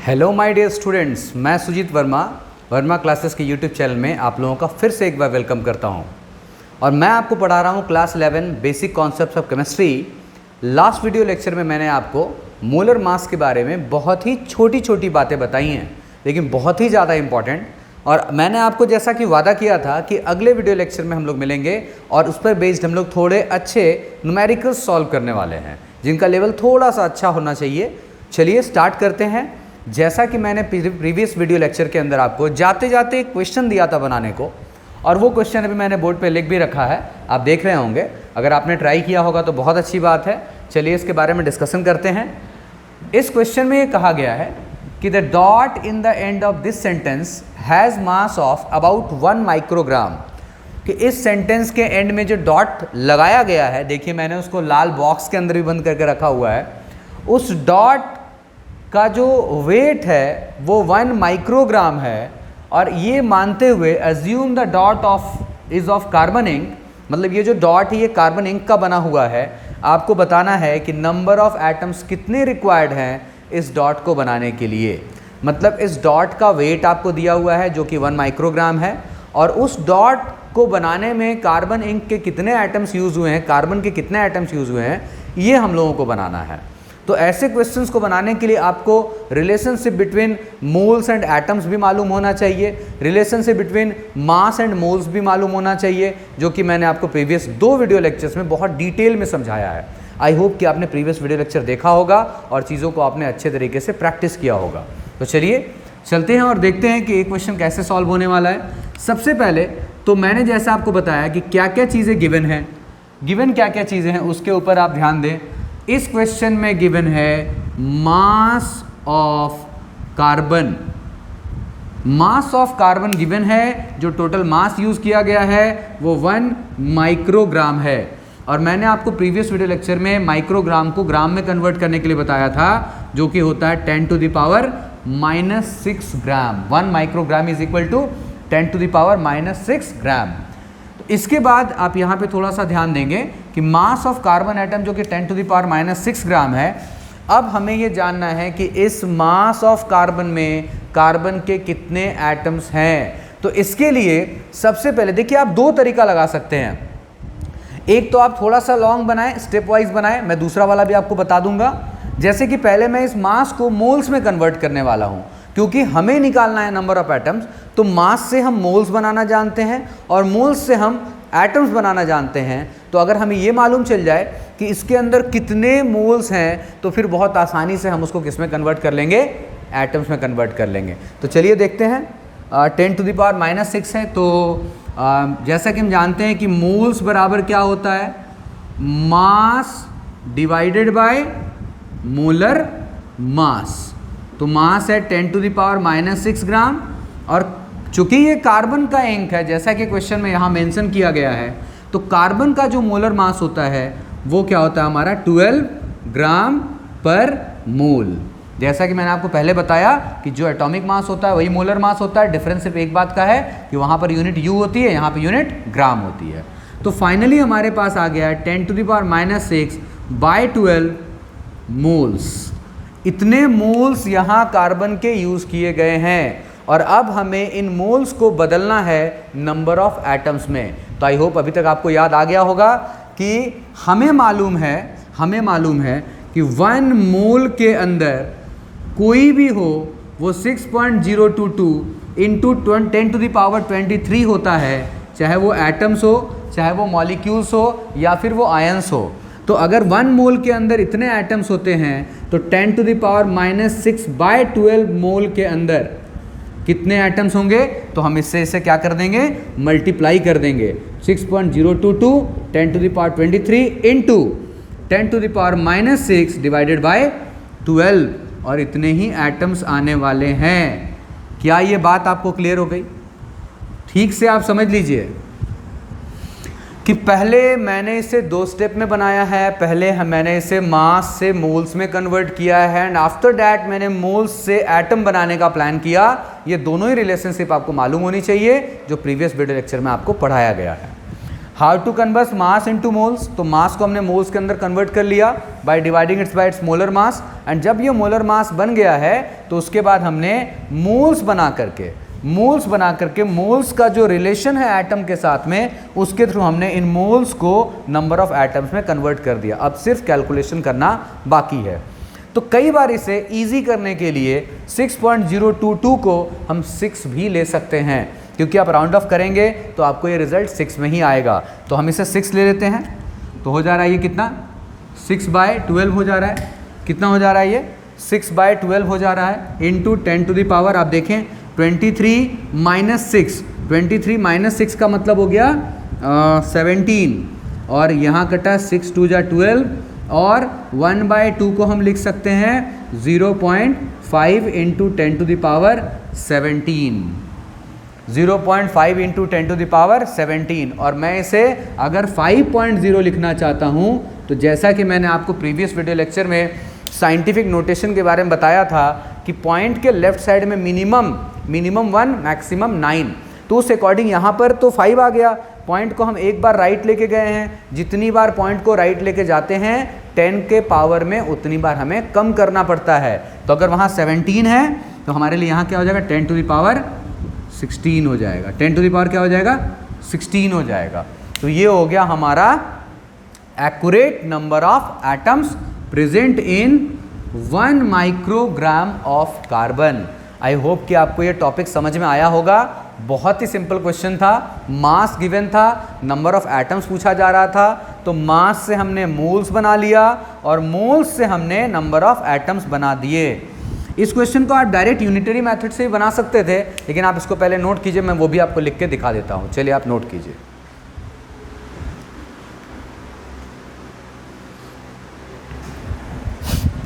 Hello my dear students, मैं Sujit Verma classes के YouTube channel में आप लोगों का फिर से एक बार वेलकम करता हूं। और मैं आपको पढ़ा रहा हूं class 11 basic concepts of chemistry. Last video lecture में मैंने आपको मोलर मास के बारे में बहुत ही छोटी छोटी बातें बताई हैं, लेकिन बहुत ही ज़्यादा इंपॉर्टेंट। और मैंने आपको जैसा कि वादा किया था कि अगले वीडियो लेक्चर में हम लोग मिलेंगे और उस पर बेस्ड हम लोग थोड़े अच्छे न्यूमेरिकल्स सॉल्व करने वाले हैं, जिनका लेवल थोड़ा सा अच्छा होना चाहिए। चलिए स्टार्ट करते हैं। जैसा कि मैंने प्रीवियस वीडियो लेक्चर के अंदर आपको जाते जाते एक क्वेश्चन दिया था बनाने को, और वो क्वेश्चन अभी मैंने बोर्ड पे लिख भी रखा है, आप देख रहे होंगे। अगर आपने ट्राई किया होगा तो बहुत अच्छी बात है। चलिए इसके बारे में डिस्कशन करते हैं। इस क्वेश्चन में ये कहा गया है कि the dot in the end of this sentence has mass of about 1 microgram. कि इस सेंटेंस के एंड में जो डॉट लगाया गया है, देखिए मैंने उसको लाल बॉक्स के अंदर भी बंद करके रखा हुआ है, उस डॉट का जो वेट है वो 1 माइक्रोग्राम है। और ये मानते हुए assume the dot of is of carbon ink, मतलब ये जो डॉट है ये कार्बन इंक का बना हुआ है। आपको बताना है कि नंबर ऑफ एटम्स कितने रिक्वायर्ड हैं इस डॉट को बनाने के लिए। मतलब इस डॉट का वेट आपको दिया हुआ है जो कि 1 माइक्रोग्राम है, और उस डॉट को बनाने में कार्बन इंक के कितने एटम्स यूज़ हुए हैं, कार्बन के कितने एटम्स यूज़ हुए हैं, ये हम लोगों को बनाना है। तो ऐसे क्वेश्चंस को बनाने के लिए आपको relationship between moles and atoms भी मालूम होना चाहिए, relationship between mass and moles भी मालूम होना चाहिए, जो कि मैंने आपको प्रीवियस 2 वीडियो लेक्चर्स में बहुत डिटेल में समझाया है। आई होप कि आपने प्रीवियस वीडियो लेक्चर देखा होगा और चीज़ों को आपने अच्छे तरीके से प्रैक्टिस किया होगा। तो चलिए चलते हैं और देखते हैं कि ये क्वेश्चन कैसे सॉल्व होने वाला है। सबसे पहले तो मैंने जैसा आपको बताया कि क्या क्या चीज़ें गिवन हैं, गिवन क्या क्या चीज़ें हैं उसके ऊपर आप ध्यान दें। इस क्वेश्चन में गिवन है mass of carbon. Mass of carbon given है, जो टोटल मास यूज़ किया गया है वो 1 माइक्रोग्राम है। और मैंने आपको प्रीवियस वीडियो लेक्चर में माइक्रोग्राम को ग्राम में कन्वर्ट करने के लिए बताया था, जो कि होता है 10⁻⁻6 ग्राम। 1 माइक्रोग्राम इज इक्वल टू 10⁻⁻6 ग्राम। इसके बाद आप यहाँ पे थोड़ा सा ध्यान देंगे कि मास ऑफ कार्बन एटम जो कि 10⁻⁻6 ग्राम है। अब हमें ये जानना है कि इस मास ऑफ कार्बन में कार्बन के कितने एटम्स हैं। तो इसके लिए सबसे पहले देखिए, आप 2 तरीका लगा सकते हैं। एक तो आप थोड़ा सा लॉन्ग बनाएं, स्टेप वाइज बनाएं, मैं दूसरा वाला भी आपको बता दूंगा। जैसे कि पहले मैं इस मास को मोल्स में कन्वर्ट करने वाला हूँ, क्योंकि हमें निकालना है नंबर ऑफ एटम्स। तो मास से हम मोल्स बनाना जानते हैं और मोल्स से हम एटम्स बनाना जानते हैं। तो अगर हमें ये मालूम चल जाए कि इसके अंदर कितने मोल्स हैं, तो फिर बहुत आसानी से हम उसको किस में कन्वर्ट कर लेंगे, एटम्स में कन्वर्ट कर लेंगे। तो चलिए देखते हैं। 10⁻⁻6 है, तो जैसा कि हम जानते हैं कि मोल्स बराबर क्या होता है, mass divided by molar mass. तो मास है 10⁻⁻6 ग्राम। और चूंकि ये कार्बन का इंक है, जैसा कि क्वेश्चन में यहाँ मेंशन किया गया है, तो कार्बन का जो मोलर मास होता है वो क्या होता है हमारा 12 ग्राम पर मोल। जैसा कि मैंने आपको पहले बताया कि जो एटॉमिक मास होता है वही मोलर मास होता है। डिफरेंस सिर्फ एक बात का है कि वहाँ पर यूनिट यू होती है, यहाँ पर यूनिट ग्राम होती है। तो फाइनली हमारे पास आ गया है 10⁻⁻6 बाय 12 मोल्स। इतने मोल्स यहाँ कार्बन के यूज़ किए गए हैं, और अब हमें इन मोल्स को बदलना है नंबर ऑफ एटम्स में। तो आई होप अभी तक आपको याद आ गया होगा कि हमें मालूम है कि 1 मोल के अंदर कोई भी हो वो 6.022 इंटू 10⁻23 होता है, चाहे वो एटम्स हो, चाहे वो मॉलिक्यूल्स हो, या फिर वो आयंस हो। तो अगर 1 मोल के अंदर इतने एटम्स होते हैं तो 10⁻⁻6 बाय 12 मोल के अंदर कितने एटम्स होंगे, तो हम इसे क्या कर देंगे, मल्टीप्लाई कर देंगे। 6.022 10⁻23 इंटू 10⁻6 डिवाइडेड बाय 12, और इतने ही एटम्स आने वाले हैं। क्या ये बात आपको क्लियर हो गई? ठीक से आप समझ लीजिए कि पहले मैंने इसे 2 स्टेप में बनाया है। पहले मैंने इसे मास से मोल्स में कन्वर्ट किया है, एंड आफ्टर दैट मैंने मोल्स से एटम बनाने का प्लान किया। ये दोनों ही रिलेशनशिप आपको मालूम होनी चाहिए जो प्रीवियस वीडियो लेक्चर में आपको पढ़ाया गया है। How to convert mass into moles, तो मास को हमने मोल्स के अंदर कन्वर्ट कर लिया by dividing it's by it's molar mass. And जब ये मोलर मास बन गया है तो उसके बाद हमने मोल्स बना करके मोल्स का जो रिलेशन है एटम के साथ में, उसके थ्रू हमने इन मोल्स को नंबर ऑफ एटम्स में कन्वर्ट कर दिया। अब सिर्फ कैलकुलेशन करना बाकी है। तो कई बार इसे इजी करने के लिए 6.022 को हम 6 भी ले सकते हैं, क्योंकि आप राउंड ऑफ करेंगे तो आपको ये रिजल्ट 6 में ही आएगा। तो हम इसे 6 ले लेते हैं, तो हो जा रहा है ये कितना, 6/12 हो जा रहा है। कितना हो जा रहा है ये, 6/12 हो जा रहा है इंटू 10 टू द पावर, आप देखें 23 - 6, 23 - 6 का मतलब हो गया 17, और यहाँ कटा 6 2 जा 12, और 1/2 को हम लिख सकते हैं 0.5 into 10 to the power 17, 0.5 into 10 to the power 17। और मैं इसे अगर 5.0 लिखना चाहता हूँ तो जैसा कि मैंने आपको प्रीवियस वीडियो लेक्चर में साइंटिफिक नोटेशन के बारे में बताया था कि पॉइंट के लेफ्ट साइड में मिनिमम 1 मैक्सिमम 9, तो उस अकॉर्डिंग यहाँ पर तो 5 आ गया। पॉइंट को हम एक बार राइट लेके गए हैं, जितनी बार पॉइंट को राइट लेके जाते हैं 10 के पावर में उतनी बार हमें कम करना पड़ता है। तो अगर वहाँ 17 है तो हमारे लिए यहाँ क्या हो जाएगा, 10 टू द पावर 16 हो जाएगा। 10 टू द पावर क्या हो जाएगा, 16 हो जाएगा। तो ये हो गया हमारा accurate number of atoms present in 1 microgram of carbon. I hope कि आपको ये टॉपिक समझ में आया होगा। बहुत ही सिंपल क्वेश्चन था, मास गिवन था, नंबर ऑफ एटम्स पूछा जा रहा था, तो मास से हमने मोल्स बना लिया और मोल्स से हमने नंबर ऑफ एटम्स बना दिए। इस क्वेश्चन को आप डायरेक्ट यूनिटरी मेथड से भी बना सकते थे, लेकिन आप इसको पहले नोट कीजिए, मैं वो भी आपको लिख के दिखा देता हूँ। चलिए आप नोट कीजिए।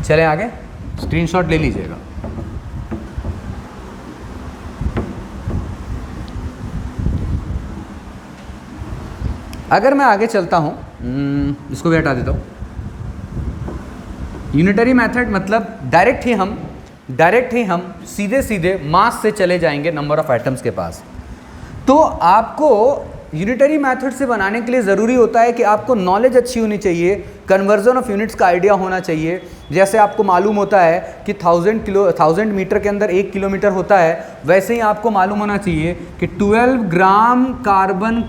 चलें आगे, स्क्रीनशॉट ले लीजिएगा। अगर मैं आगे चलता हूँ, इसको भी हटा देता हूँ। यूनिटरी मेथड मतलब डायरेक्ट ही हम सीधे मास से चले जाएंगे नंबर ऑफ एटम्स के पास। तो आपको यूनिटरी मेथड से बनाने के लिए ज़रूरी होता है कि आपको नॉलेज अच्छी होनी चाहिए, कन्वर्जन ऑफ यूनिट्स का आइडिया होना चाहिए। जैसे आपको मालूम होता है कि 1000 मीटर के अंदर 1 किलोमीटर होता है, वैसे ही आपको मालूम होना चाहिए कि 12 ग्राम कार्बन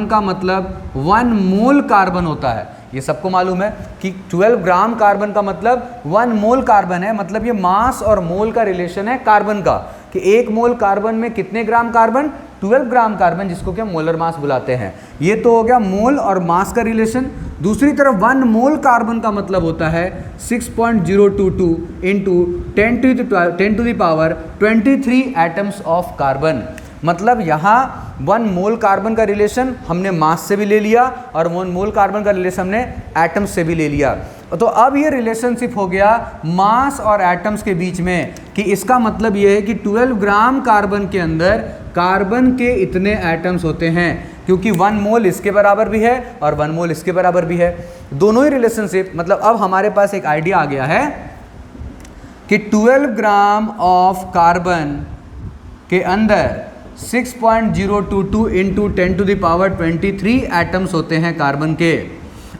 का मतलब 1 मोल कार्बन होता है। ये सबको मालूम है कि 12 ग्राम कार्बन का मतलब 1 मोल कार्बन है। मतलब ये मास और मोल का रिलेशन है कार्बन का, कि 1 मोल कार्बन में कितने ग्राम कार्बन, 12 ग्राम कार्बन, जिसको कि हम मोलर मास बुलाते हैं। ये तो हो गया मोल और मास का रिलेशन। दूसरी तरफ 1 मोल कार्बन का मतलब होता है 6.022 into 10 to the power 23 atoms of carbon. मतलब यहाँ 1 मोल कार्बन का रिलेशन हमने मास से भी ले लिया और 1 मोल कार्बन का रिलेशन हमने एटम्स से भी ले लिया। तो अब ये रिलेशनशिप हो गया मास और एटम्स के बीच में, कि इसका मतलब ये है कि 12 ग्राम कार्बन के अंदर कार्बन के इतने एटम्स होते हैं, क्योंकि 1 मोल इसके बराबर भी है और 1 मोल इसके बराबर भी है। दोनों ही रिलेशनशिप, मतलब अब हमारे पास एक आइडिया आ गया है कि 12 ग्राम ऑफ कार्बन के अंदर 6.022 into 10 to the power 23 atoms होते हैं कार्बन के।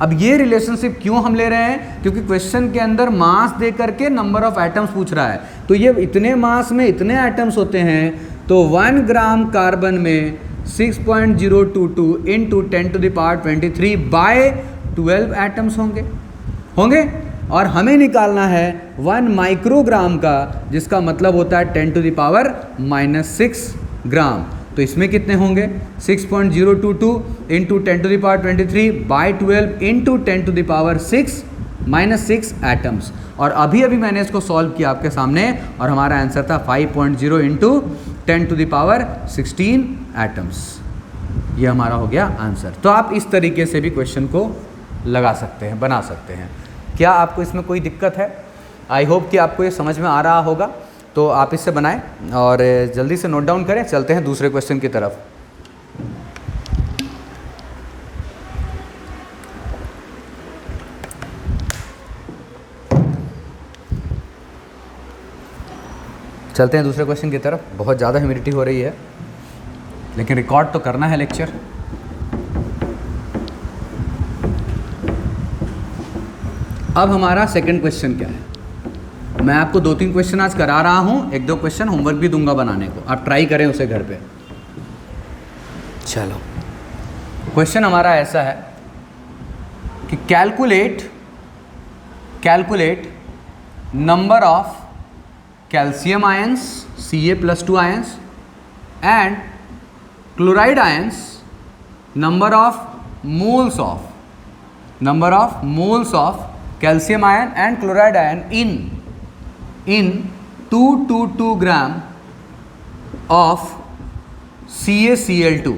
अब ये रिलेशनशिप क्यों हम ले रहे हैं, क्योंकि क्वेश्चन के अंदर मास दे करके नंबर ऑफ एटम्स पूछ रहा है। तो ये इतने मास में इतने एटम्स होते हैं, तो 1 ग्राम कार्बन में 6.022 into 10 to the power 23 by 12 atoms होंगे। और हमें निकालना है 1 माइक्रोग्राम का, जिसका मतलब होता है 10 टू द पावर -6 ग्राम। तो इसमें कितने होंगे, 6.022 into 10 to the power 23 by 12 into 10 to the power 6 atoms. और अभी मैंने इसको सॉल्व किया आपके सामने और हमारा आंसर था 5.0 into 10 to the power 16 atoms. ये हमारा हो गया आंसर। तो आप इस तरीके से भी क्वेश्चन को लगा सकते हैं, बना सकते हैं। क्या आपको इसमें कोई दिक्कत है? आई होप कि आपको ये समझ में आ रहा होगा। तो आप इससे बनाएं और जल्दी से नोट डाउन करें। चलते हैं दूसरे क्वेश्चन की तरफ। बहुत ज़्यादा ह्यूमिडिटी हो रही है। लेकिन रिकॉर्ड तो करना है लेक्चर। अब हमारा सेकंड क्वेश्चन क्या है? मैं आपको 2-3 क्वेश्चन आज करा रहा हूँ, 1-2 क्वेश्चन होमवर्क भी दूंगा बनाने को, आप ट्राई करें उसे घर पे। चलो, क्वेश्चन हमारा ऐसा है कि calculate number of calcium ions Ca+2 ions and chloride ions, number of moles of calcium ion and chloride ion in 222 gram of CaCl2।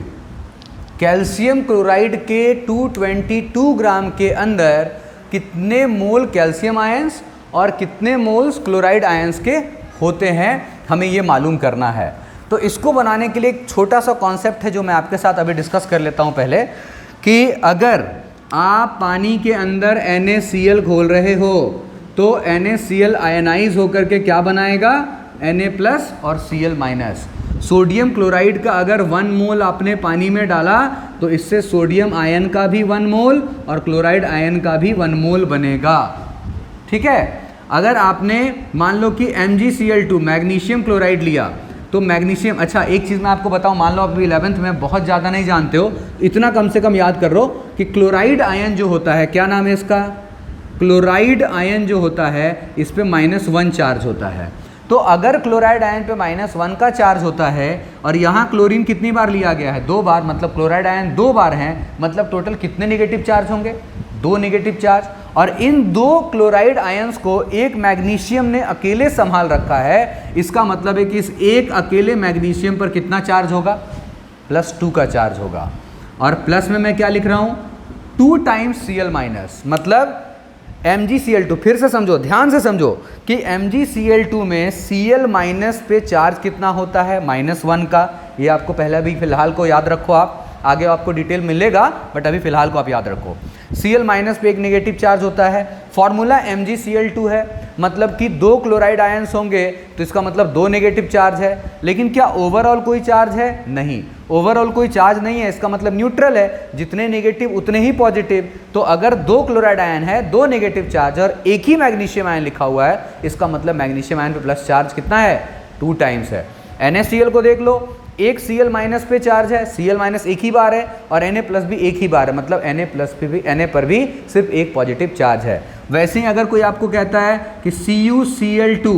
Calcium chloride के 222 ग्राम के अंदर कितने मोल कैल्शियम आयंस और कितने मोल्स क्लोराइड आयंस के होते हैं, हमें ये मालूम करना है। तो इसको बनाने के लिए एक छोटा सा कॉन्सेप्ट है जो मैं आपके साथ अभी डिस्कस कर लेता हूँ पहले, कि अगर आप पानी के अंदर NaCl घोल रहे हो तो NaCl आयनाइज होकर के क्या बनाएगा, Na+ और Cl-। सोडियम क्लोराइड का अगर 1 मोल आपने पानी में डाला तो इससे सोडियम आयन का भी 1 मोल और क्लोराइड आयन का भी 1 मोल बनेगा। ठीक है। अगर आपने मान लो कि MgCl2 मैग्नीशियम क्लोराइड लिया तो मैग्नीशियम, अच्छा एक चीज़ मैं आपको बताऊं, मान लो आप 11th में बहुत ज़्यादा नहीं जानते हो, इतना कम से कम याद कर लो कि क्लोराइड आयन जो होता है, क्या नाम है इसका, क्लोराइड आयन जो होता है इस पे -1 चार्ज होता है। तो अगर क्लोराइड आयन पे -1 का चार्ज होता है और यहाँ क्लोरीन कितनी बार लिया गया है, 2 बार, मतलब क्लोराइड आयन 2 बार हैं, मतलब टोटल कितने नेगेटिव चार्ज होंगे, 2 नेगेटिव चार्ज। और इन 2 क्लोराइड आयंस को एक मैग्नीशियम ने अकेले संभाल रखा है, इसका मतलब है कि इस एक अकेले मैग्नीशियम पर कितना चार्ज होगा, +2 का चार्ज होगा। और प्लस में मैं क्या लिख रहा हूँ, 2 टाइम्स Cl-, मतलब MgCl2, फिर से समझो, ध्यान से समझो कि MgCl2 में Cl- पे चार्ज कितना होता है, -1 का। ये आपको पहले भी फिलहाल को याद रखो, आप आगे आपको डिटेल मिलेगा, बट अभी फिलहाल को आप याद रखो। Cl- पे एक नेगेटिव चार्ज होता है, फॉर्मूला MgCl2 है, मतलब कि 2 क्लोराइड आयंस होंगे तो इसका मतलब 2 नेगेटिव चार्ज है। लेकिन क्या ओवरऑल कोई चार्ज है, नहीं, ओवरऑल कोई चार्ज नहीं है, इसका मतलब न्यूट्रल है, जितने नेगेटिव उतने ही पॉजिटिव। तो अगर 2 क्लोराइड आयन है, 2 नेगेटिव चार्ज और एक ही मैग्नीशियम आयन लिखा हुआ है, इसका मतलब मैग्नीशियम आयन पे प्लस चार्ज कितना है, 2 टाइम्स है। NaCl को देख लो, एक Cl- पे चार्ज है, Cl- एक ही बार है और Na+ भी एक ही बार है, मतलब Na पर भी सिर्फ एक पॉजिटिव चार्ज है। वैसे ही अगर कोई आपको कहता है कि CuCl2,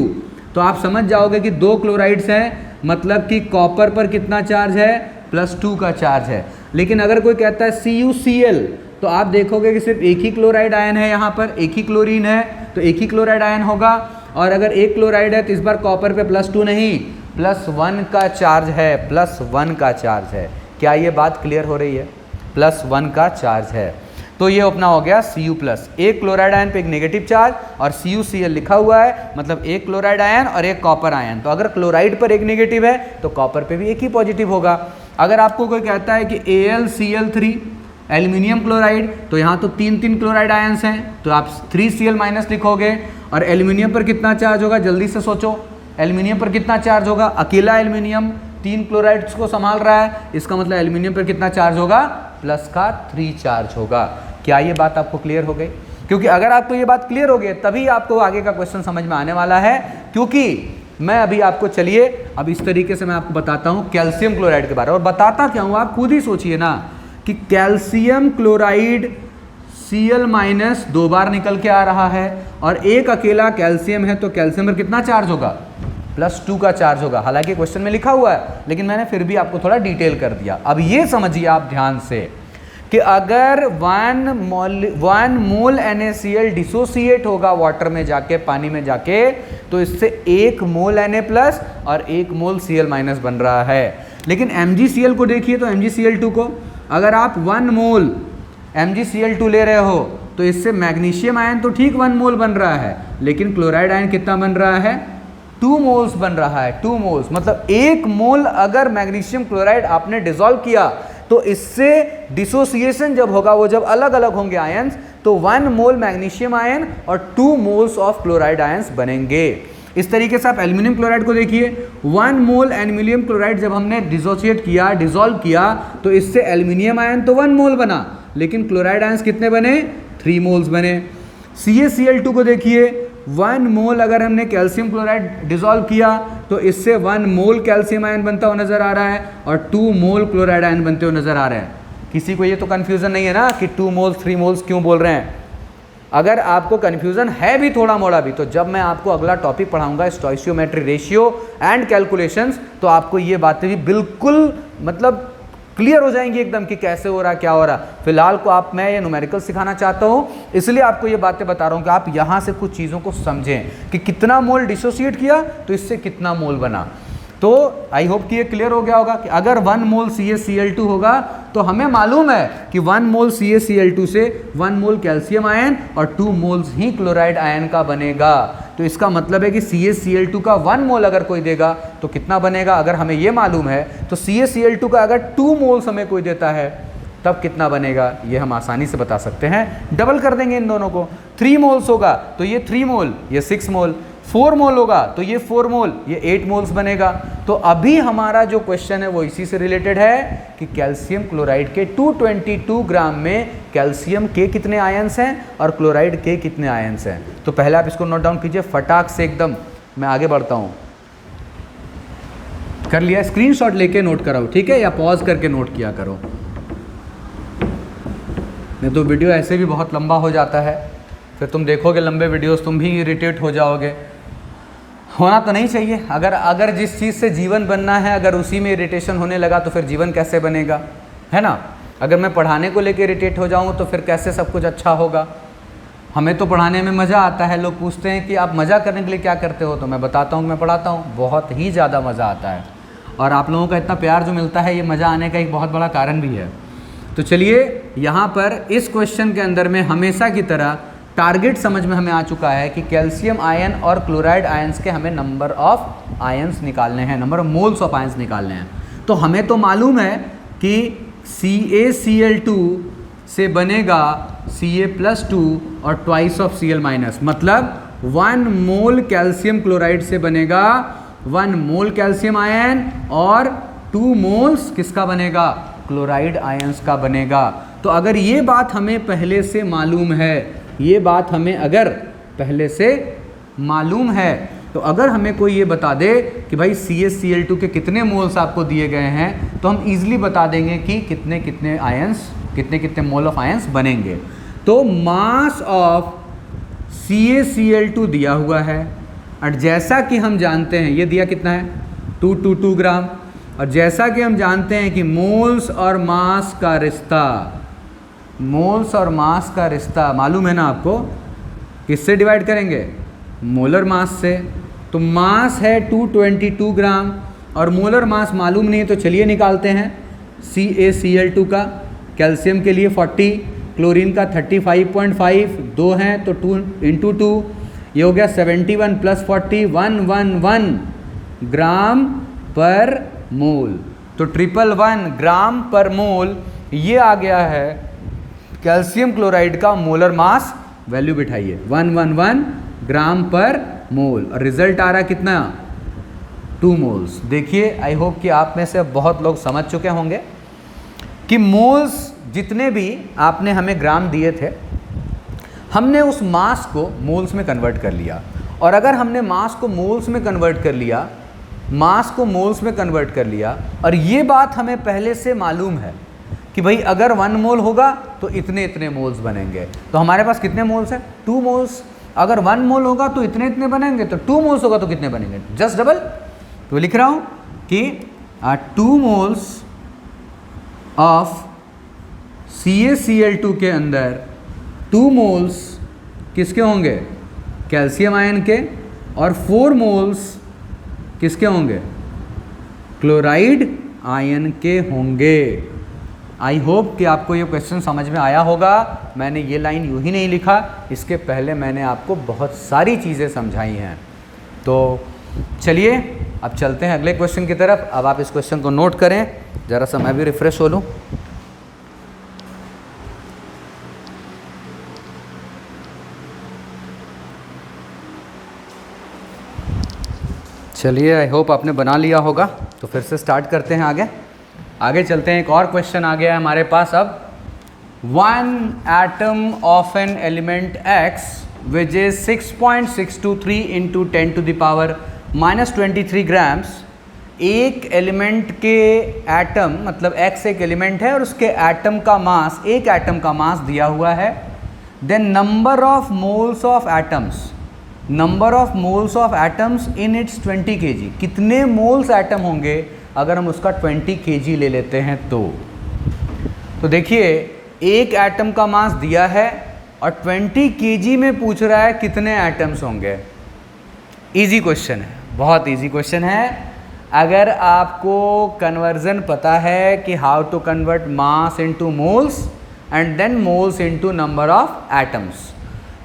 तो आप समझ जाओगे कि 2 क्लोराइड्स हैं, मतलब कि कॉपर पर कितना चार्ज है, +2 का चार्ज है। लेकिन अगर कोई कहता है CuCl, तो आप देखोगे कि सिर्फ एक ही क्लोराइड आयन है, यहाँ पर एक ही क्लोरीन है, तो एक ही क्लोराइड आयन होगा। और अगर एक क्लोराइड है तो इस बार कॉपर पे +2 नहीं, +1 का चार्ज है, +1 का चार्ज है। क्या ये बात क्लियर हो रही है, +1 का चार्ज है। तो ये अपना हो गया Cu+, एक क्लोराइड आयन पे एक नेगेटिव चार्ज और CuCl लिखा हुआ है, मतलब एक क्लोराइड आयन और एक कॉपर आयन। तो अगर क्लोराइड पर एक नेगेटिव है तो कॉपर पे भी एक ही पॉजिटिव होगा। अगर आपको कोई कहता है कि AlCl3 एल्यूमिनियम क्लोराइड, तो यहाँ तो 3 क्लोराइड आयंस हैं, तो आप 3Cl- लिखोगे। और एल्यूमिनियम पर कितना चार्ज होगा, जल्दी से सोचो, एल्यूमिनियम पर कितना चार्ज होगा, अकेला एल्यूमिनियम 3 क्लोराइड्स को संभाल रहा है, इसका मतलब एल्यूमिनियम पर कितना चार्ज होगा, +3 चार्ज होगा। क्या ये बात आपको क्लियर हो गई? क्योंकि अगर आपको ये बात क्लियर हो गई तभी आपको आगे का क्वेश्चन समझ में आने वाला है। क्योंकि मैं अभी आपको, चलिए अब इस तरीके से मैं आपको बताता हूँ कैल्शियम क्लोराइड के बारे में। और बताता क्या हूँ, आप खुद ही सोचिए ना कि कैल्शियम क्लोराइड Cl- 2 बार निकल के आ रहा है और एक अकेला कैल्शियम है, तो कैल्शियम पर कितना चार्ज होगा, +2 का चार्ज होगा। हालांकि क्वेश्चन में लिखा हुआ है, लेकिन मैंने फिर भी आपको थोड़ा डिटेल कर दिया। अब ये समझिए आप ध्यान से कि अगर 1 मोल NaCl डिसोसिएट होगा वाटर में जाके, पानी में जाके, तो इससे 1 मोल Na+ और 1 मोल Cl- बन रहा है। लेकिन MgCl को देखिए, तो MgCl2 को अगर आप 1 मोल MgCl2 ले रहे हो तो इससे मैग्नीशियम आयन तो ठीक 1 मोल बन रहा है, लेकिन क्लोराइड आयन कितना बन रहा है, 2 मोल्स बन रहा है। 2 मोल्स मतलब 1 मोल अगर मैग्नीशियम क्लोराइड आपने डिसॉल्व किया तो इससे डिसोसिएशन जब होगा, वो जब अलग अलग होंगे आयंस, तो 1 मोल मैग्नीशियम आयन और 2 मोल्स ऑफ क्लोराइड आयंस बनेंगे। इस तरीके से आप एल्यूमिनियम क्लोराइड को देखिए, 1 मोल एल्यूमिनियम क्लोराइड जब हमने डिसोसिएट किया, डिसॉल्व किया, तो इससे एल्यूमिनियम आयन तो 1 मोल बना, लेकिन क्लोराइड आयंस कितने बने? 3 मोल्स बने। CaCl2 को देखिए, 1 मोल अगर हमने कैल्शियम क्लोराइड डिसॉल्व किया तो इससे 1 मोल कैल्शियम आयन बनता हुआ नजर आ रहा है और 2 मोल क्लोराइड आयन बनते हुए नजर आ रहे हैं। किसी को ये तो कन्फ्यूजन नहीं है ना कि 2 मोल्स 3 मोल्स क्यों बोल रहे हैं? अगर आपको कन्फ्यूजन है भी थोड़ा मोड़ा भी, तो जब मैं आपको अगला टॉपिक पढ़ाऊंगा स्टोइचियोमेट्री रेशियो एंड कैलकुलेशंस, तो आपको ये बातें भी बिल्कुल मतलब क्लियर हो जाएंगी एकदम कि कैसे हो रहा, क्या हो रहा। फिलहाल को आप मैं ये न्यूमेरिकल सिखाना चाहता हूँ, इसलिए आपको ये बातें बता रहा हूँ कि आप यहाँ से कुछ चीज़ों को समझें कि कितना मोल डिसोसिएट किया तो इससे कितना मोल बना। तो आई होप कि ये क्लियर हो गया होगा कि अगर 1 मोल CaCl2 होगा तो हमें मालूम है कि 1 मोल CaCl2 से 1 मोल कैल्शियम आयन और 2 मोल्स ही क्लोराइड आयन का बनेगा। तो इसका मतलब है कि CaCl2 का 1 मोल अगर कोई देगा तो कितना बनेगा? अगर हमें ये मालूम है तो CaCl2 का अगर 2 मोल्स हमें कोई देता है तब कितना बनेगा, ये हम आसानी से बता सकते हैं। डबल कर देंगे इन दोनों को। 3 मोल्स होगा तो ये 3 मोल, ये 6 मोल। 4 मोल होगा तो ये 4 मोल, ये 8 मोल्स बनेगा। तो अभी हमारा जो क्वेश्चन है वो इसी से रिलेटेड है कि कैल्शियम क्लोराइड के 222 ग्राम में कैल्शियम के कितने आयंस हैं और क्लोराइड के कितने आयंस हैं। तो पहले आप इसको नोट डाउन कीजिए फटाक से एकदम। मैं आगे बढ़ता हूँ। कर लिया? स्क्रीनशॉट लेके नोट कराओ, ठीक है, या पॉज करके नोट किया करो, नहीं तो वीडियो ऐसे भी बहुत लंबा हो जाता है। फिर तुम देखोगे लंबे वीडियोस, तुम भी इरिटेट हो जाओगे। होना तो नहीं चाहिए। अगर जिस चीज़ से जीवन बनना है, अगर उसी में इरिटेशन होने लगा तो फिर जीवन कैसे बनेगा, है ना? अगर मैं पढ़ाने को लेकर इरिटेट हो जाऊँ तो फिर कैसे सब कुछ अच्छा होगा? हमें तो पढ़ाने में मज़ा आता है। लोग पूछते हैं कि आप मज़ा करने के लिए क्या करते हो, तो मैं बताता हूँ मैं पढ़ाता हूँ। बहुत ही ज़्यादा मज़ा आता है और आप लोगों का इतना प्यार जो मिलता है, ये मज़ा आने का एक बहुत बड़ा कारण भी है। तो चलिए यहाँ पर इस क्वेश्चन के अंदर में हमेशा की तरह टारगेट समझ में हमें आ चुका है कि कैल्शियम आयन और क्लोराइड आयंस के हमें नंबर ऑफ आयंस निकालने हैं, number of moles of ions निकालने हैं। तो हमें तो मालूम है कि CaCl2 से बनेगा Ca+2 और ट्वाइस ऑफ Cl-, मतलब 1 मोल कैल्शियम क्लोराइड से बनेगा 1 मोल कैल्शियम आयन और 2 मोल्स किसका बनेगा? क्लोराइड आयंस का बनेगा। तो अगर ये बात हमें पहले से मालूम है, ये बात हमें अगर पहले से मालूम है, तो अगर हमें कोई ये बता दे कि भाई CaCl2 के कितने मोल्स आपको दिए गए हैं, तो हम इजीली बता देंगे कि कितने कितने आयंस, कितने कितने मोल ऑफ आयंस बनेंगे। तो मास ऑफ CaCl2 दिया हुआ है और जैसा कि हम जानते हैं ये दिया कितना है? 222 ग्राम। और जैसा कि हम जानते हैं कि मोल्स और मास का रिश्ता, मोल्स और मास का रिश्ता मालूम है ना आपको? किससे डिवाइड करेंगे? मोलर मास से। तो मास है 222 ग्राम और मोलर मास मालूम नहीं है, तो चलिए निकालते हैं। CaCl2 का कैल्शियम के लिए 40, क्लोरीन का 35.5, 2 हैं तो 2 × 2, ये हो गया 71 + 40, 111 ग्राम पर मोल। तो 111 ग्राम पर मोल ये आ गया है कैल्शियम क्लोराइड का मोलर मास। वैल्यू बिठाइए 111 ग्राम पर मोल और रिजल्ट आ रहा कितना? 2 मोल्स। देखिए आई होप कि आप में से बहुत लोग समझ चुके होंगे कि मोल्स जितने भी आपने हमें ग्राम दिए थे, हमने उस मास को मोल्स में कन्वर्ट कर लिया। और अगर हमने मास को मोल्स में कन्वर्ट कर लिया, मास को मोल्स में कन्वर्ट कर लिया, और ये बात हमें पहले से मालूम है कि भाई अगर 1 मोल होगा तो इतने इतने मोल्स बनेंगे। तो हमारे पास कितने मोल्स हैं? 2 मोल्स। अगर 1 मोल होगा तो इतने इतने बनेंगे, तो 2 मोल्स होगा तो कितने बनेंगे? Just double. तो लिख रहा हूँ कि 2 मोल्स ऑफ CaCl2 के अंदर 2 मोल्स किसके होंगे? कैल्शियम आयन के, और 4 मोल्स किसके होंगे? क्लोराइड आयन के होंगे। आई होप कि आपको ये क्वेश्चन समझ में आया होगा। मैंने ये लाइन यूँ ही नहीं लिखा, इसके पहले मैंने आपको बहुत सारी चीज़ें समझाई हैं। तो चलिए अब चलते हैं अगले क्वेश्चन की तरफ। अब आप इस क्वेश्चन को नोट करें, ज़रा सा मैं भी रिफ्रेश हो लूँ। चलिए, आई होप आपने बना लिया होगा। तो फिर से स्टार्ट करते हैं, आगे चलते हैं। एक और क्वेश्चन आ गया है हमारे पास अब। 1 atom of an element X which is 6.623 into 10 to the power minus 23 grams, एक एलिमेंट के एटम, मतलब X एक एलिमेंट है और उसके एटम का मास, एक एटम का मास दिया हुआ है। Then number of moles of atoms, number of moles of atoms in its 20 kg, कितने मोल्स एटम होंगे अगर हम उसका 20 kg ले लेते हैं तो देखिए, एक एटम का मास दिया है और 20 kg में पूछ रहा है कितने एटम्स होंगे। इजी क्वेश्चन है, बहुत इजी क्वेश्चन है। अगर आपको कन्वर्जन पता है कि how to convert mass into moles and then moles into number of atoms,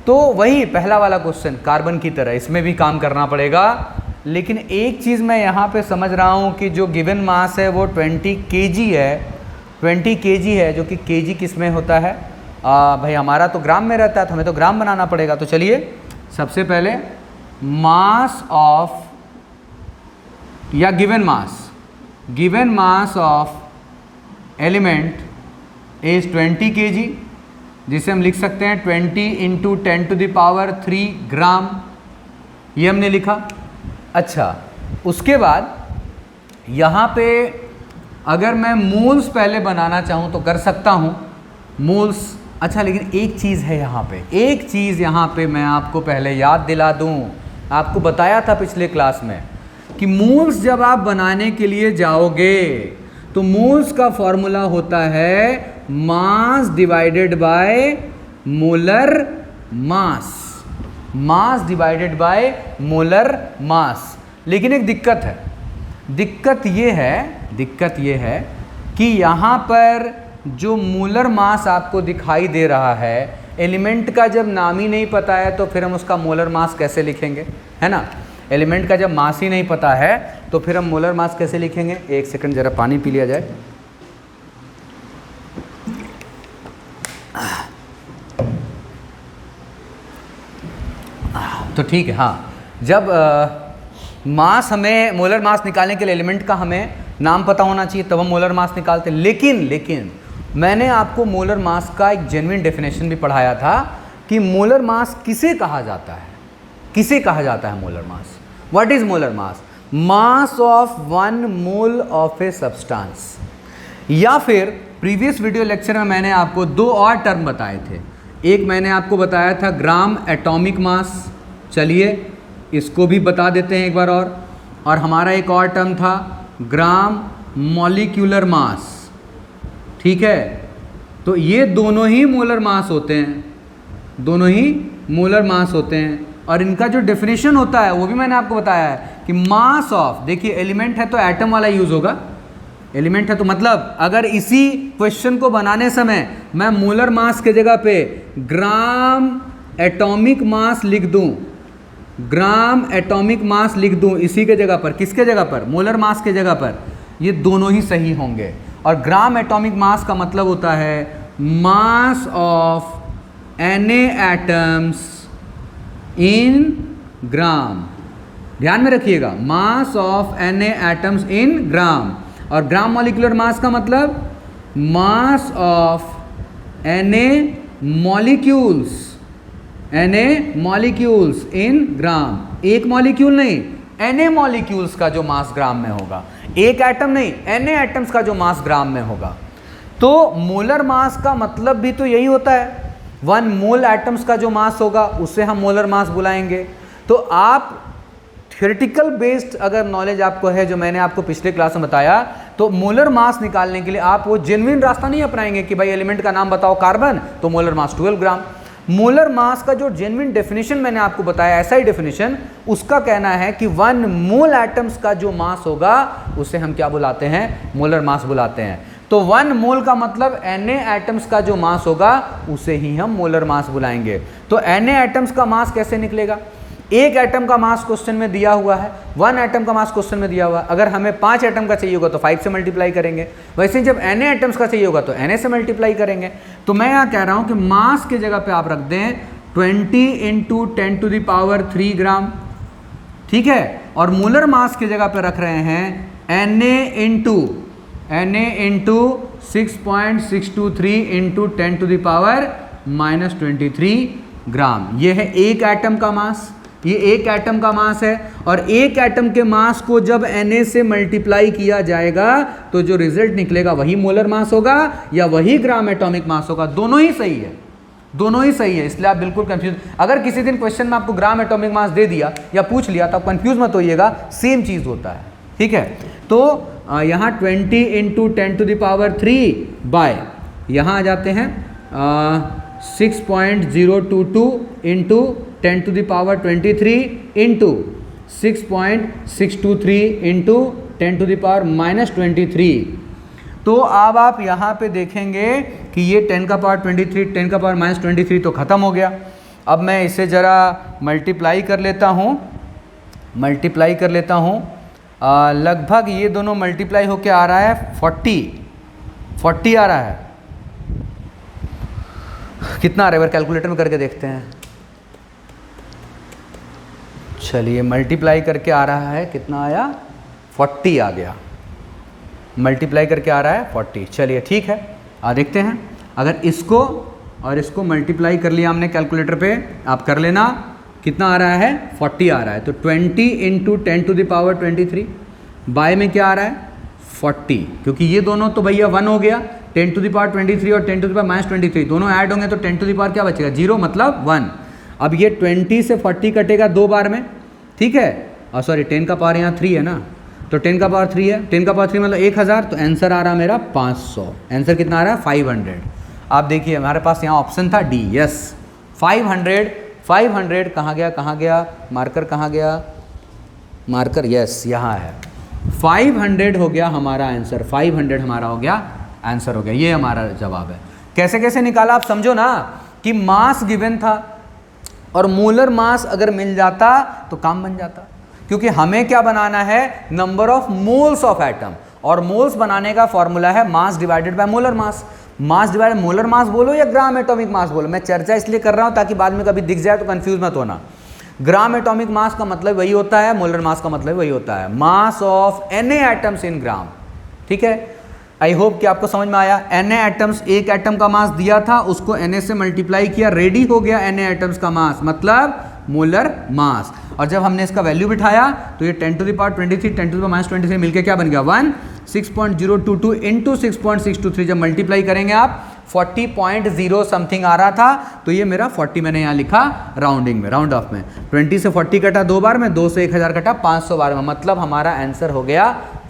तो वही पहला वाला क्वेश्चन कार्बन की तरह इसमें भी काम करना पड़ेगा। लेकिन एक चीज़ मैं यहाँ पे समझ रहा हूँ कि जो गिवन मास है वो 20 kg है, 20 kg है, जो कि kg किस में होता है भाई, हमारा तो ग्राम में रहता है, तो हमें तो ग्राम बनाना पड़ेगा। तो चलिए, सबसे पहले मास ऑफ या given mass of element is 20 kg, जिसे हम लिख सकते हैं 20 इंटू 10 to the power 3 ग्राम, ये हमने लिखा। अच्छा, उसके बाद यहाँ पे अगर मैं मोल्स पहले बनाना चाहूँ तो कर सकता हूँ, मोल्स। अच्छा, लेकिन एक चीज़ है यहाँ पे, एक चीज़ यहाँ पे मैं आपको पहले याद दिला दूँ। आपको बताया था पिछले क्लास में कि मोल्स जब आप बनाने के लिए जाओगे तो मोल्स का फॉर्मूला होता है mass divided by molar mass, mass divided by molar mass. लेकिन एक दिक्कत है, दिक्कत ये है कि यहाँ पर जो मोलर मास आपको दिखाई दे रहा है, एलिमेंट का जब नाम ही नहीं पता है तो फिर हम उसका मोलर मास कैसे लिखेंगे, है ना। एलिमेंट का जब मास ही नहीं पता है तो फिर हम मोलर मास कैसे लिखेंगे। एक सेकंड, ज़रा पानी पी लिया जाए। तो ठीक है, हाँ, जब मास, हमें मोलर मास निकालने के लिए एलिमेंट का हमें नाम पता होना चाहिए, तब हम मोलर मास निकालते हैं। लेकिन मैंने आपको मोलर मास का एक जेन्युइन डेफिनेशन भी पढ़ाया था कि मोलर मास किसे कहा जाता है, किसे कहा जाता है molar mass. What is molar mass? Mass of 1 mole of a substance. या फिर प्रीवियस वीडियो लेक्चर में मैंने आपको 2 और टर्म बताए थे। एक मैंने आपको बताया था ग्राम एटॉमिक मास, चलिए इसको भी बता देते हैं एक बार और हमारा एक और टर्म था ग्राम मॉलिक्यूलर मास, ठीक है। तो ये दोनों ही मोलर मास होते हैं, दोनों ही मोलर मास होते हैं। और इनका जो डेफिनेशन होता है वो भी मैंने आपको बताया है कि मास ऑफ, देखिए एलिमेंट है तो एटम वाला यूज़ होगा, एलिमेंट है तो मतलब अगर इसी क्वेश्चन को बनाने समय मैं मोलर मास के जगह पे ग्राम एटॉमिक मास लिख दूं, ग्राम एटॉमिक मास लिख दूं इसी के जगह पर, किसके जगह पर? मोलर मास के जगह पर, ये दोनों ही सही होंगे। और ग्राम एटॉमिक मास का मतलब होता है mass of Na atoms in gram, ध्यान में रखिएगा, mass of Na atoms in gram. और ग्राम मॉलिक्यूलर मास का मतलब mass of Na molecules, Na molecules in gram. एक मॉलिक्यूल नहीं, Na मॉलिक्यूल्स का जो मास ग्राम में होगा, एक एटम नहीं, Na एटम्स का जो मास ग्राम में होगा। तो मोलर मास का मतलब भी तो यही होता है, 1 मोल एटम्स का जो मास होगा उसे हम मोलर मास बुलाएंगे। तो आप थ्योरेटिकल बेस्ड अगर नॉलेज आपको है, जो मैंने आपको पिछले क्लास में बताया, तो मोलर मास निकालने के लिए आप वो जेन्युइन रास्ता नहीं अपनाएंगे कि भाई एलिमेंट का नाम बताओ कार्बन, तो मोलर मास 12 ग्राम। मोलर मास का जो जेन्युइन डेफिनेशन मैंने आपको बताया, ऐसा ही डेफिनेशन, उसका कहना है कि 1 मोल एटम्स का जो मास होगा उसे हम क्या बुलाते हैं? मोलर मास बुलाते हैं। तो 1 मोल का मतलब Na एटम्स का जो मास होगा उसे ही हम मोलर मास बुलाएंगे। तो Na एटम्स का मास कैसे निकलेगा? एक एटम का मास क्वेश्चन में दिया हुआ है, 1 एटम का मास क्वेश्चन में दिया हुआ है। अगर हमें 5 एटम का चाहिए होगा तो 5 से मल्टीप्लाई करेंगे, वैसे जब Na एटम्स का चाहिए होगा तो Na से मल्टीप्लाई करेंगे। तो मैं यहाँ कह रहा हूँ कि मास के जगह पे आप रख दें 20 × 10⁻³ ग्राम, ठीक है। और मोलर मास की जगह पे रख रहे हैं Na इंटू 6.623 इंटू 10⁻⁻23 ग्राम। ये है एक एटम का मास, ये एक एटम का मास है। और एक एटम के मास को जब Na से मल्टीप्लाई किया जाएगा तो जो रिजल्ट निकलेगा वही मोलर मास होगा या वही ग्राम एटॉमिक मास होगा। दोनों ही सही है, दोनों ही सही है, इसलिए आप बिल्कुल कंफ्यूज। अगर किसी दिन क्वेश्चन में आपको ग्राम एटॉमिक मास दे दिया या पूछ लिया तो आप कंफ्यूज मत होइएगा, सेम चीज होता है, ठीक है। तो यहाँ 20 इंटू 10⁻³ बाय यहाँ आ जाते हैं 6.022 इंटू 10⁻23 इंटू 6.623 इंटू 10⁻⁻23। तो अब आप यहाँ पे देखेंगे कि ये 10⁻23 10⁻⁻23 तो ख़त्म हो गया। अब मैं इसे ज़रा मल्टीप्लाई कर लेता हूँ, लगभग ये दोनों मल्टीप्लाई होके आ रहा है 40 आ रहा है। कितना आ रहा है, एक बार कैलकुलेटर में करके देखते हैं। चलिए मल्टीप्लाई करके आ रहा है, कितना आया, 40 आ गया, मल्टीप्लाई करके आ रहा है 40। चलिए ठीक है, देखते हैं। अगर इसको और इसको मल्टीप्लाई कर लिया हमने कैलकुलेटर पे, आप कर लेना, कितना आ रहा है, 40 आ रहा है। तो 20 इंटू 10⁻23 बाय में क्या आ रहा है, 40, क्योंकि ये दोनों तो भैया 1 हो गया। 10⁻23 और 10⁻⁻23 दोनों ऐड होंगे तो 10 क्या बचेगा, 0, मतलब 1। अब ये 20 से 40 कटेगा 2 बार में, ठीक है। और सॉरी 10 का पावर यहाँ 3 है ना, तो 10 का पावर 3 है, 10 का पावर 3 मतलब 1000। तो आंसर आ रहा मेरा 500। आंसर कितना आ रहा है, 500। आप देखिए हमारे पास यहाँ ऑप्शन था डी, यस 500 कहाँ गया, मार्कर कहाँ गया, मार्कर, यस यहाँ है, 500 हो गया हमारा आंसर, 500 हमारा हो गया आंसर, हो गया, ये हमारा जवाब है। कैसे कैसे निकाला आप समझो ना, कि मास गिवन था और मोलर मास अगर मिल जाता तो काम बन जाता, क्योंकि हमें क्या बनाना है, number of moles of atom, और मोल्स बनाने का फॉर्मूला है mass divided by molar mass. Mass divide molar mass बोलो या ग्राम एटॉमिक मास बोलो, मैं चर्चा इसलिए कर रहा हूं ताकि बाद में कभी दिख जाए तो कंफ्यूज मत होना। ग्राम एटॉमिक मास का मतलब वही होता है, मोलर मास का मतलब वही होता है, mass of Na atoms in gram, ठीक है। आई होप कि आपको समझ में आया। Na एटम्स, एक एटम का मास दिया था, उसको Na से मल्टीप्लाई किया, रेडी हो गया Na एटम्स का मास, मतलब मोलर मास। और जब हमने इसका वैल्यू बिठाया तो ये 10⁻23 10⁻⁻23 मिलके क्या बन गया, 1। 6.022 इंटू 6.623 जब मल्टीप्लाई करेंगे आप 40.0 समथिंग आ रहा था, तो ये मेरा 40 मैंने यहाँ लिखा राउंडिंग में, राउंड ऑफ में। 20 से 40 कटा 2 बार में, 2 से 1000 कटा 500 बार में, मतलब हमारा आंसर हो गया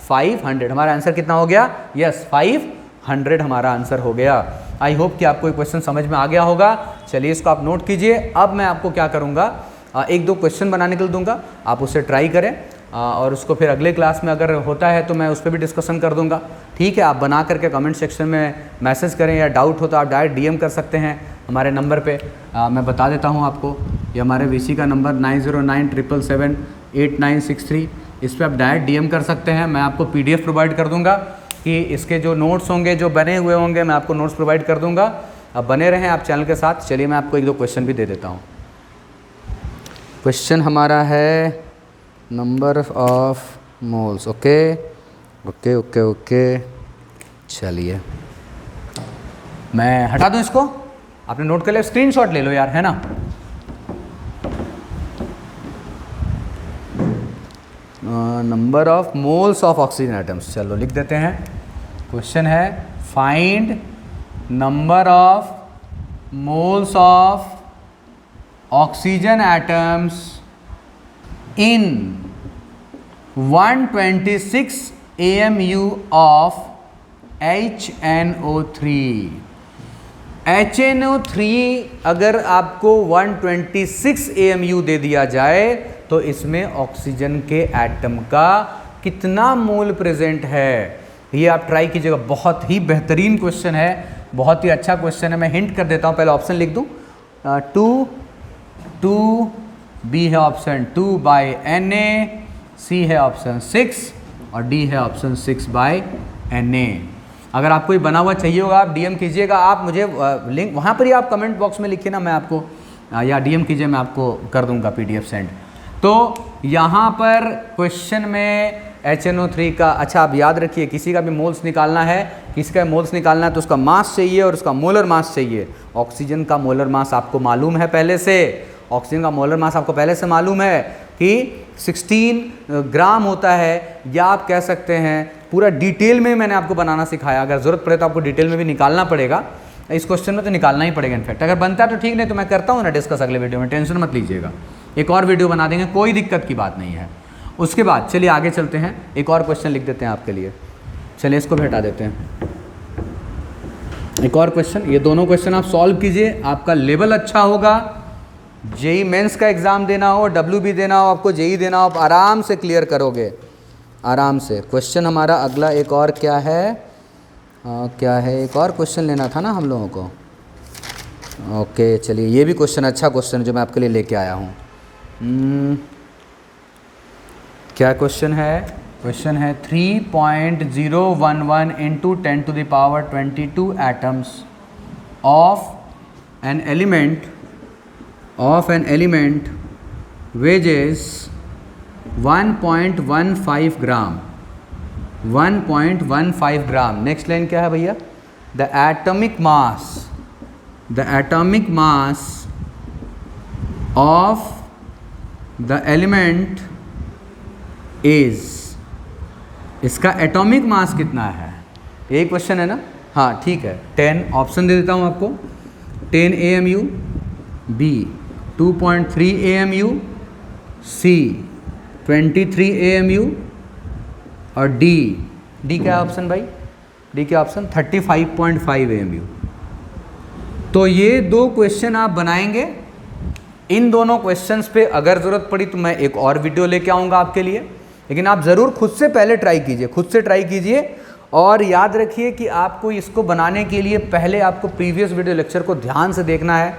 500। हमारा आंसर कितना हो गया, यस 500 हमारा आंसर हो गया। आई होप कि आपको ये क्वेश्चन समझ में आ गया होगा। चलिए इसको आप नोट कीजिए। अब मैं आपको क्या करूँगा, 1-2 क्वेश्चन बनाने के लिए दूंगा, आप उससे ट्राई करें, और उसको फिर अगले क्लास में अगर होता है तो मैं उस पर भी डिस्कशन कर दूंगा, ठीक है। आप बना करके कमेंट सेक्शन में मैसेज करें, या डाउट हो तो आप डायरेक्ट DM कर सकते हैं हमारे नंबर पे। मैं बता देता हूँ आपको, ये हमारे VC का नंबर 9097778963, इस पर आप डायरेक्ट DM कर सकते हैं। मैं आपको PDF प्रोवाइड कर दूँगा, कि इसके जो नोट्स होंगे, जो बने हुए होंगे, मैं आपको नोट्स प्रोवाइड कर दूँगा। अब बने रहें आप चैनल के साथ। चलिए मैं आपको 1-2 क्वेश्चन भी दे देता हूँ। क्वेश्चन हमारा है नंबर ऑफ मोल्स, ओके। चलिए मैं हटा दूं इसको, आपने नोट कर लिया, स्क्रीनशॉट ले लो यार, है ना। Number of moles of oxygen atoms, चलो लिख देते हैं। क्वेश्चन है find number of moles of oxygen atoms in 126 AMU of HNO3। HNO3 अगर आपको 126 AMU दे दिया जाए तो इसमें ऑक्सीजन के एटम का कितना मोल प्रेजेंट है, ये आप ट्राई कीजिएगा। बहुत ही बेहतरीन क्वेश्चन है, बहुत ही अच्छा क्वेश्चन है। मैं हिंट कर देता हूँ, पहले ऑप्शन लिख दूँ। 2 बी है ऑप्शन 2 बाय Na, सी है ऑप्शन 6 और डी है ऑप्शन 6 बाय Na। अगर आपको ये बना हुआ चाहिए होगा आप DM कीजिएगा, आप मुझे लिंक वहाँ पर ही आप कमेंट बॉक्स में लिखिए ना, मैं आपको या DM कीजिए, मैं आपको कर दूंगा PDF सेंड। तो यहाँ पर क्वेश्चन में HNO3 का, अच्छा आप याद रखिए, किसी का भी मोल्स निकालना है, किसी का मोल्स निकालना है तो उसका मास चाहिए और उसका मोलर मास चाहिए। ऑक्सीजन का मोलर मास आपको मालूम है पहले से, ऑक्सीजन का मोलर मास आपको पहले से मालूम है कि 16 ग्राम होता है, या आप कह सकते हैं पूरा डिटेल में मैंने आपको बनाना सिखाया। अगर ज़रूरत पड़े तो आपको डिटेल में भी निकालना पड़ेगा, इस क्वेश्चन में तो निकालना ही पड़ेगा। इनफैक्ट अगर बनता है तो ठीक, नहीं तो मैं करता हूँ ना डिस्कस अगले वीडियो में, टेंशन मत लीजिएगा, एक और वीडियो बना देंगे, कोई दिक्कत की बात नहीं है। उसके बाद चलिए आगे चलते हैं, एक और क्वेश्चन लिख देते हैं आपके लिए। चलिए इसको भी हटा देते हैं, एक और क्वेश्चन, ये दोनों क्वेश्चन आप सॉल्व कीजिए, आपका लेवल अच्छा होगा। जेई मेंस का एग्ज़ाम देना हो, WB देना हो, आपको जेई देना हो, आप आराम से क्लियर करोगे, आराम से। क्वेश्चन हमारा अगला एक और क्या है, क्या है, एक और क्वेश्चन लेना था ना हम लोगों को। ओके चलिए, ये भी क्वेश्चन अच्छा क्वेश्चन जो मैं आपके लिए लेके आया हूँ। क्या क्वेश्चन है? क्वेश्चन है 3.011 into 10 to the power 22 atoms of an element weighs 1.15 gram, 1.15 gram. Next line क्या है भैया? The atomic mass of the element is, इसका एटॉमिक मास कितना है? यही क्वेश्चन है ना? हाँ ठीक है, 10, ऑप्शन दे देता हूँ आपको, 10 AMU, B 2.3 AMU, C 23 AMU और D क्या ऑप्शन भाई? डी क्या ऑप्शन? 35.5 AMU। तो ये दो क्वेश्चन आप बनाएंगे। इन दोनों क्वेश्चंस पे अगर ज़रूरत पड़ी तो मैं एक और वीडियो लेके आऊँगा आपके लिए, लेकिन आप ज़रूर खुद से पहले ट्राई कीजिए, खुद से ट्राई कीजिए। और याद रखिए कि आपको इसको बनाने के लिए पहले आपको प्रीवियस वीडियो लेक्चर को ध्यान से देखना है।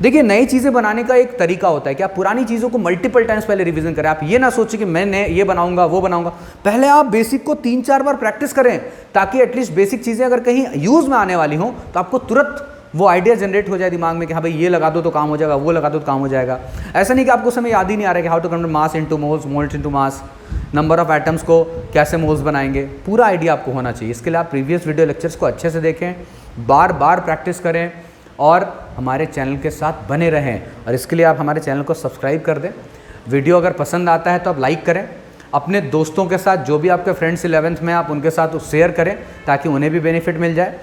देखिए, नई चीज़ें बनाने का एक तरीका होता है कि आप पुरानी चीज़ों को मल्टीपल टाइम्स पहले रिवीजन करें। आप ये ना सोचें कि मैं ये बनाऊंगा वो बनाऊंगा, पहले आप बेसिक को 3-4 बार प्रैक्टिस करें, ताकि एटलीस्ट बेसिक चीज़ें अगर कहीं यूज़ में आने वाली हों तो आपको तुरंत वो आइडिया जनरेट हो जाए दिमाग में कि हाँ भाई ये लगा दो तो काम हो जाएगा, वो लगा दो तो काम हो जाएगा। ऐसा नहीं कि आपको समय याद ही नहीं आ रहा है कि how to convert mass into moles, moles into mass, number of atoms को कैसे मोल्स बनाएंगे, पूरा आइडिया आपको होना चाहिए। इसके लिए आप प्रीवियस वीडियो लेक्चर्स को अच्छे से देखें, बार बार प्रैक्टिस करें और हमारे चैनल के साथ बने रहें। और इसके लिए आप हमारे चैनल को सब्सक्राइब कर दें। वीडियो अगर पसंद आता है तो आप लाइक करें, अपने दोस्तों के साथ, जो भी आपके फ्रेंड्स 11th में आप उनके साथ शेयर करें ताकि उन्हें भी बेनिफिट मिल जाए।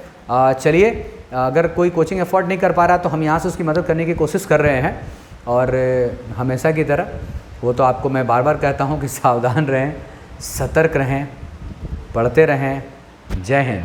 चलिए, अगर कोई कोचिंग अफोर्ड नहीं कर पा रहा तो हम यहाँ से उसकी मदद करने की कोशिश कर रहे हैं। और हमेशा की तरह वो तो आपको मैं बार बार कहता हूँ कि सावधान रहें, सतर्क रहें, पढ़ते रहें। जय हिंद।